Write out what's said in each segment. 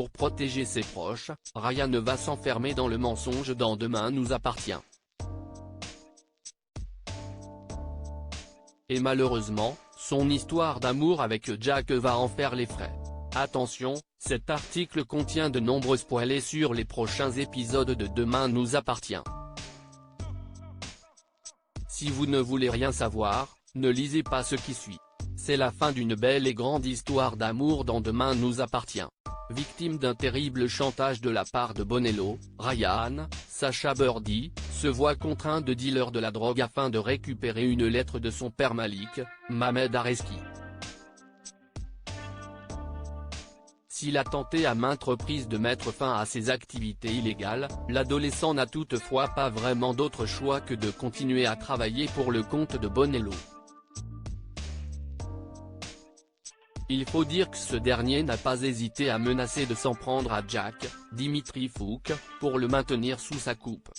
Pour protéger ses proches, Ryan va s'enfermer dans le mensonge dans Demain nous appartient. Et malheureusement, son histoire d'amour avec Jack va en faire les frais. Attention, cet article contient de nombreux spoilers sur les prochains épisodes de Demain nous appartient. Si vous ne voulez rien savoir, ne lisez pas ce qui suit. C'est la fin d'une belle et grande histoire d'amour dans Demain nous appartient. Victime d'un terrible chantage de la part de Bonello, Ryan, Sacha Birdie, se voit contraint de dealer de la drogue afin de récupérer une lettre de son père Malik, Mohamed Areski. S'il a tenté à maintes reprises de mettre fin à ses activités illégales, l'adolescent n'a toutefois pas vraiment d'autre choix que de continuer à travailler pour le compte de Bonello. Il faut dire que ce dernier n'a pas hésité à menacer de s'en prendre à Jack, Dimitri Fouk, pour le maintenir sous sa coupe.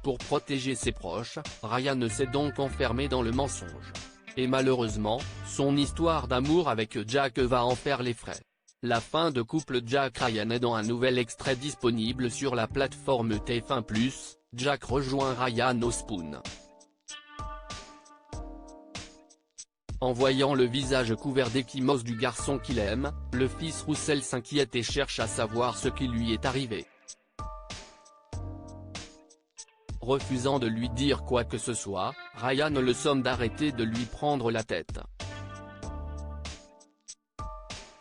Pour protéger ses proches, Ryan s'est donc enfermé dans le mensonge. Et malheureusement, son histoire d'amour avec Jack va en faire les frais. La fin de couple Jack-Ryan est dans un nouvel extrait disponible sur la plateforme TF1+, Jack rejoint Ryan au Spoon. En voyant le visage couvert d'échymoses du garçon qu'il aime, le fils Roussel s'inquiète et cherche à savoir ce qui lui est arrivé. Refusant de lui dire quoi que ce soit, Ryan le somme d'arrêter de lui prendre la tête.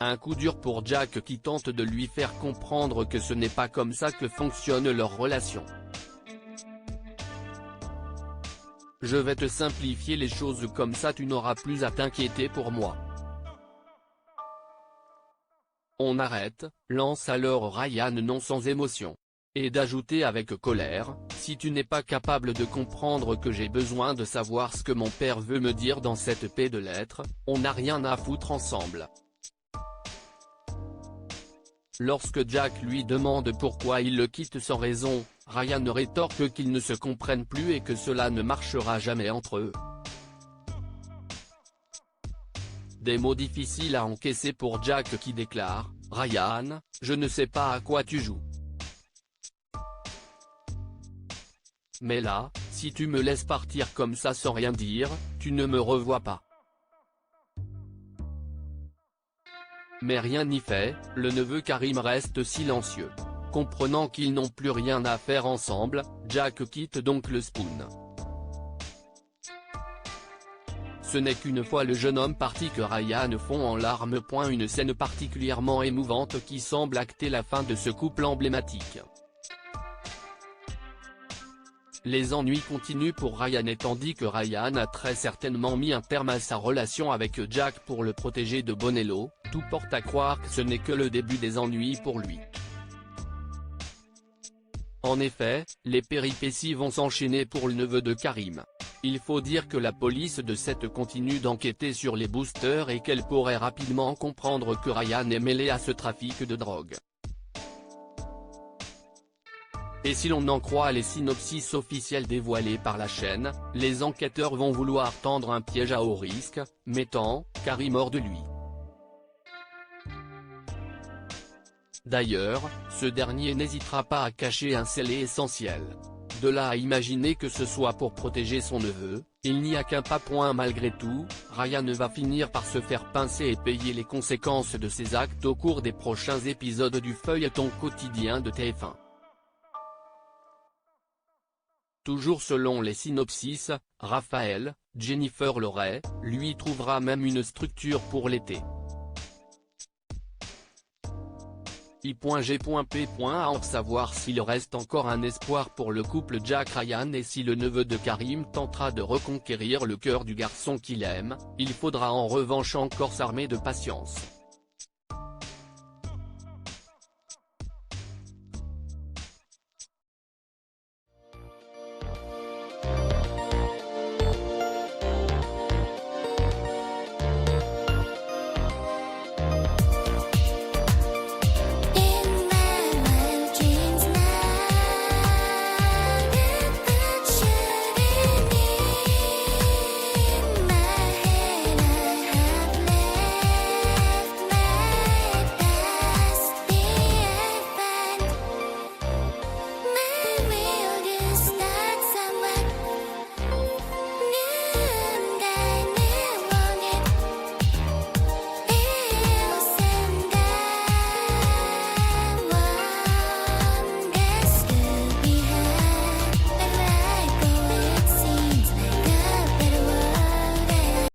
Un coup dur pour Jack qui tente de lui faire comprendre que ce n'est pas comme ça que fonctionne leur relation. Je vais te simplifier les choses comme ça tu n'auras plus à t'inquiéter pour moi. On arrête, lance alors Ryan non sans émotion. Et d'ajouter avec colère, si tu n'es pas capable de comprendre que j'ai besoin de savoir ce que mon père veut me dire dans cette paix de lettres, on n'a rien à foutre ensemble. Lorsque Jack lui demande pourquoi il le quitte sans raison, Ryan rétorque qu'ils ne se comprennent plus et que cela ne marchera jamais entre eux. Des mots difficiles à encaisser pour Jack qui déclare « Ryan, je ne sais pas à quoi tu joues. Mais là, si tu me laisses partir comme ça sans rien dire, tu ne me revois pas. » Mais rien n'y fait, le neveu Karim reste silencieux. Comprenant qu'ils n'ont plus rien à faire ensemble, Jack quitte donc le Spoon. Ce n'est qu'une fois le jeune homme parti que Ryan fond en larmes. Une scène particulièrement émouvante qui semble acter la fin de ce couple emblématique. Les ennuis continuent pour Ryan et tandis que Ryan a très certainement mis un terme à sa relation avec Jack pour le protéger de Bonello, tout porte à croire que ce n'est que le début des ennuis pour lui. En effet, les péripéties vont s'enchaîner pour le neveu de Karim. Il faut dire que la police de Sète continue d'enquêter sur les boosters et qu'elle pourrait rapidement comprendre que Ryan est mêlé à ce trafic de drogue. Et si l'on en croit les synopsis officiels dévoilés par la chaîne, les enquêteurs vont vouloir tendre un piège à haut risque, mettant Karim hors de lui. D'ailleurs, ce dernier n'hésitera pas à cacher un scellé essentiel. De là à imaginer que ce soit pour protéger son neveu, il n'y a qu'un pas. Malgré tout, Ryan va finir par se faire pincer et payer les conséquences de ses actes au cours des prochains épisodes du feuilleton quotidien de TF1. Toujours selon les synopsis, Raphaël, Jennifer Loret, lui trouvera même une structure pour l'été. I.G.P. À en savoir s'il reste encore un espoir pour le couple Jack-Ryan et si le neveu de Karim tentera de reconquérir le cœur du garçon qu'il aime, il faudra en revanche encore s'armer de patience.